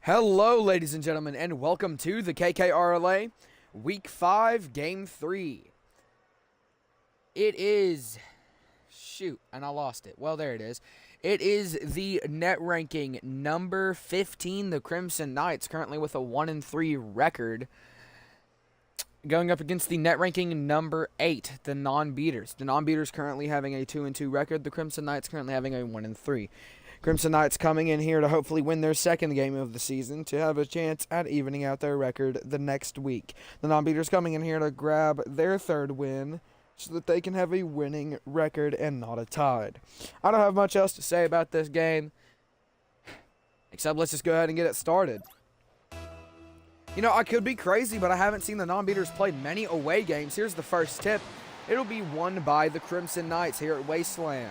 Hello, ladies and gentlemen, and welcome to the KKRLA Week 5, Game 3. It is... Shoot, and I lost it. Well, there it is. It is the net ranking number 15, the Crimson Knights, currently with a 1-3 record, going up against the net ranking number 8, the Non-Beaters. The Non-Beaters currently having a 2-2 record, the Crimson Knights currently having a 1-3. Crimson Knights coming in here to hopefully win their second game of the season to have a chance at evening out their record the next week. The Non-Beaters coming in here to grab their third win so that they can have a winning record and not a tied. I don't have much else to say about this game, except let's just go ahead and get it started. You know, I could be crazy, but I haven't seen the Non-Beaters play many away games. Here's the first tip. It'll be won by the Crimson Knights here at Wasteland.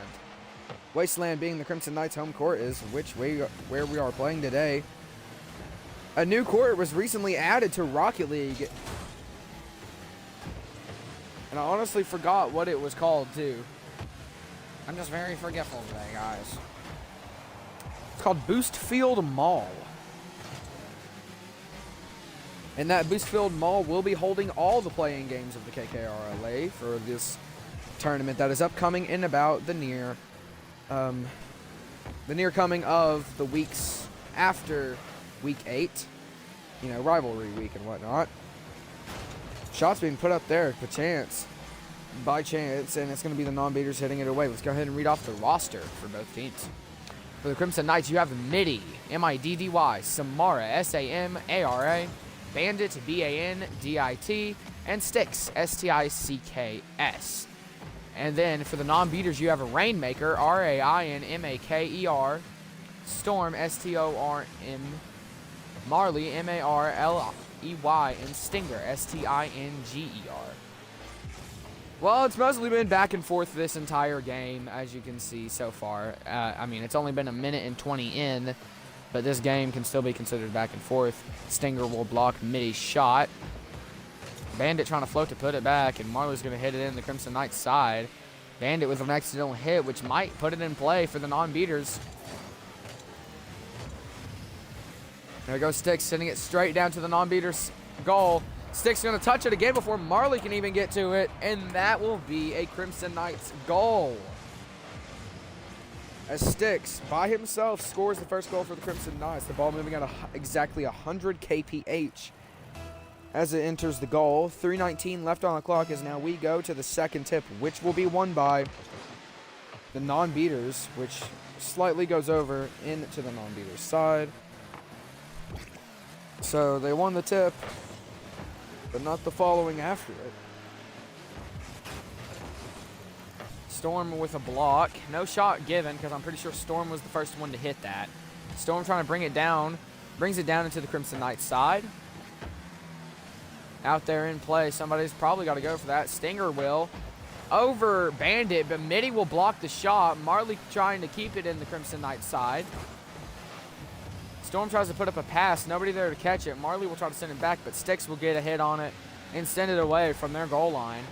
Wasteland being the Crimson Knights' home court is where we are playing today. A new court was recently added to Rocket League. And I honestly forgot what it was called, too. I'm just very forgetful today, guys. It's called Boost Field Mall. And that Boost Field Mall will be holding all the playing games of the KKRLA for this tournament that is upcoming in about the near coming of the weeks after week 8, you know, rivalry week and whatnot. Shots being put up there by chance, and it's going to be the Non-Beaters hitting it away. Let's go ahead and read off the roster for both teams. For the Crimson Knights, you have Middy, M-I-D-D-Y, Samara, S-A-M-A-R-A, Bandit, B-A-N-D-I-T, and Sticks, S-T-I-C-K-S. And then for the Non-Beaters, you have a Rainmaker, R-A-I-N-M-A-K-E-R, Storm, S-T-O-R-M, Marley, M-A-R-L-E-Y, and Stinger, S-T-I-N-G-E-R. Well, it's mostly been back and forth this entire game, as you can see so far. I mean, it's only been a minute and 20 in, but this game can still be considered back and forth. Stinger will block Middy's shot. Bandit trying to float to put it back, and Marley's going to hit it in the Crimson Knights side. Bandit with an accidental hit, which might put it in play for the Non-Beaters. There goes Sticks, sending it straight down to the Non-Beaters' goal. Sticks going to touch it again before Marley can even get to it, and that will be a Crimson Knights goal. As Sticks, by himself, scores the first goal for the Crimson Knights. The ball moving at exactly 100 kph. As it enters the goal, 3:19 left on the clock as now we go to the second tip, which will be won by the Non-Beaters, which slightly goes over into the Non-Beaters side. So they won the tip, but not the following after it. Storm with a block. No shot given because I'm pretty sure Storm was the first one to hit that. Storm trying to bring it down. Brings it down into the Crimson Knights side. Out there in play. Somebody's probably got to go for that. Stinger will. Over Bandit, but Middy will block the shot. Marley trying to keep it in the Crimson Knights side. Storm tries to put up a pass. Nobody there to catch it. Marley will try to send it back, but Sticks will get a hit on it and send it away from their goal line.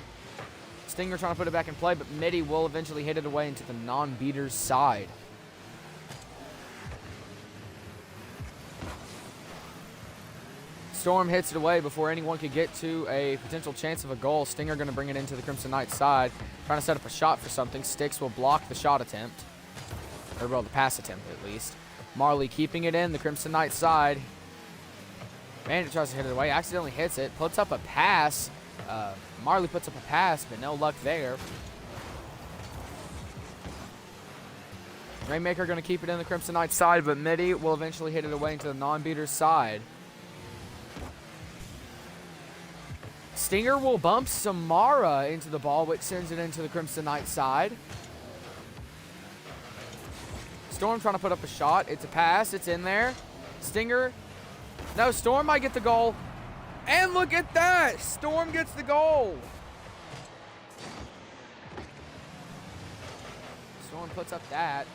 Stinger trying to put it back in play, but Middy will eventually hit it away into the Non-Beaters side. Storm hits it away before anyone could get to a potential chance of a goal. Stinger going to bring it into the Crimson Knights side. Trying to set up a shot for something. Sticks will block the shot attempt. Or, well, the pass attempt at least. Marley keeping it in the Crimson Knights side. Bandit tries to hit it away. Accidentally hits it. Puts up a pass. Marley puts up a pass, but no luck there. Rainmaker going to keep it in the Crimson Knights side, but Middy will eventually hit it away into the Non-Beaters side. Stinger will bump Samara into the ball, which sends it into the Crimson Knights side. Storm trying to put up a shot. It's a pass. It's in there. Stinger. No, Storm might get the goal. And look at that. Storm gets the goal. Storm puts up that.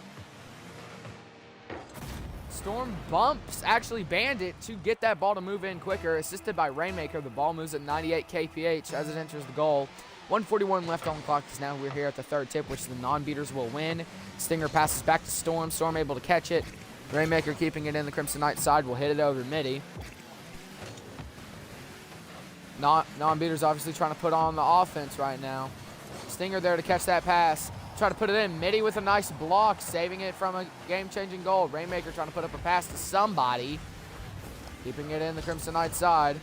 Storm bumps actually Bandit to get that ball to move in quicker. Assisted by Rainmaker. The ball moves at 98 kph as it enters the goal. 1:41 left on the clock because now we're here at the third tip, which the Non-Beaters will win. Stinger passes back to Storm. Storm able to catch it. Rainmaker keeping it in the Crimson Knights side will hit it over midi. Non-beaters obviously trying to put on the offense right now. Stinger there to catch that pass. Try to put it in. Midi with a nice block, saving it from a game-changing goal. Rainmaker trying to put up a pass to somebody. Keeping it in the Crimson Knights side.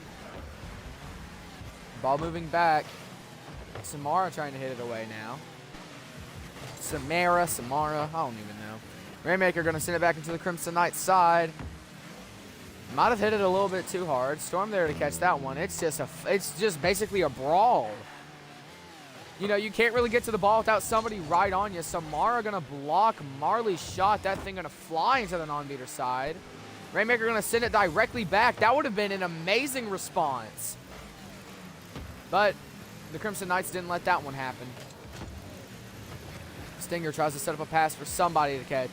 Ball moving back. Samara trying to hit it away now. Samara, I don't even know. Rainmaker going to send it back into the Crimson Knights side. Might have hit it a little bit too hard. Storm there to catch that one. It's just basically a brawl. You know, you can't really get to the ball without somebody right on you. Samara going to block Marley's shot. That thing going to fly into the non-beater side. Rainmaker going to send it directly back. That would have been an amazing response. But the Crimson Knights didn't let that one happen. Stinger tries to set up a pass for somebody to catch.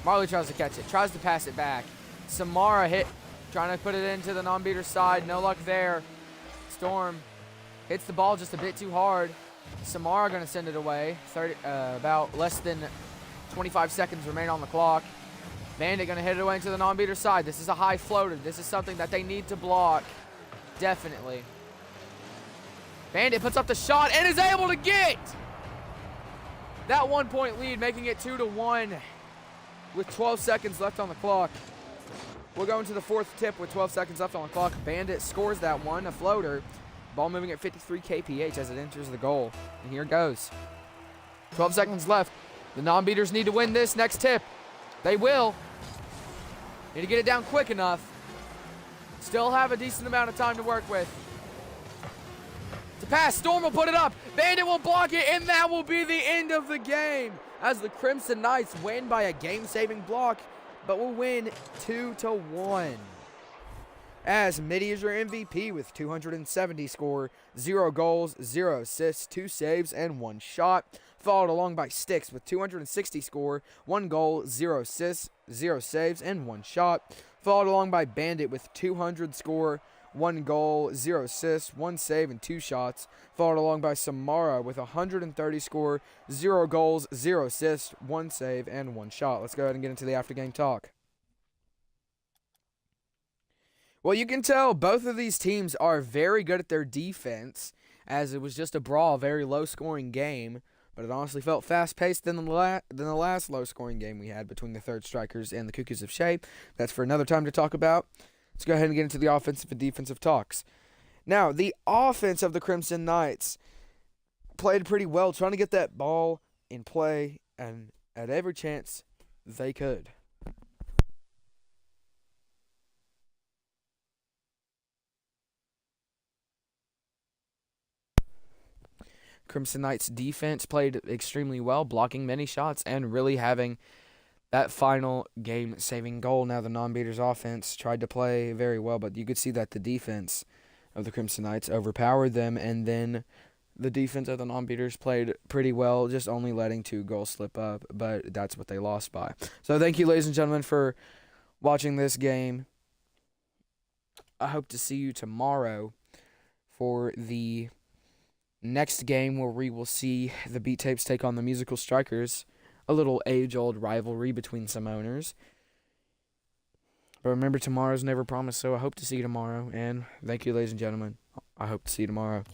Marley tries to catch it. Tries to pass it back. Samara trying to put it into the non-beater side. No luck there. Storm hits the ball just a bit too hard. Samara going to send it away. About less than 25 seconds remain on the clock. Bandit going to hit it away into the non-beater side. This is a high floater. This is something that they need to block. Definitely. Bandit puts up the shot and is able to get that 1-point lead, making it 2-1 with 12 seconds left on the clock. We'll go into the fourth tip with 12 seconds left on the clock. Bandit scores that one, a floater. Ball moving at 53 kph as it enters the goal. And here it goes. 12 seconds left. The non-beaters need to win this next tip. They will. Need to get it down quick enough. Still have a decent amount of time to work with. To pass, Storm will put it up. Bandit will block it, and that will be the end of the game as the Crimson Knights win by a game-saving block, but will win 2-1. As Midi is your MVP with 270 score, 0 goals, 0 assists, 2 saves, and 1 shot. Followed along by Styx with 260 score, 1 goal, 0 assists, 0 saves, and 1 shot. Followed along by Bandit with 200 score, 1 goal, 0 assists, 1 save, and 2 shots. Followed along by Samara with 130 score, 0 goals, 0 assists, 1 save, and 1 shot. Let's go ahead and get into the after-game talk. Well, you can tell both of these teams are very good at their defense, as it was just a brawl, very low-scoring game. But it honestly felt fast-paced than the last low-scoring game we had between the Third Strikers and the Cuckoos of Shea. That's for another time to talk about. Let's go ahead and get into the offensive and defensive talks. Now, the offense of the Crimson Knights played pretty well, trying to get that ball in play and at every chance they could. Crimson Knights defense played extremely well, blocking many shots and really having that final game-saving goal. Now the non-beaters offense tried to play very well, but you could see that the defense of the Crimson Knights overpowered them, and then the defense of the non-beaters played pretty well, just only letting 2 goals slip up, but that's what they lost by. So thank you, ladies and gentlemen, for watching this game. I hope to see you tomorrow for the next game where we will see the Beat Tapes take on the Musical Strikers, a little age-old rivalry between some owners. But remember, tomorrow's never promised, so I hope to see you tomorrow. And thank you, ladies and gentlemen. I hope to see you tomorrow.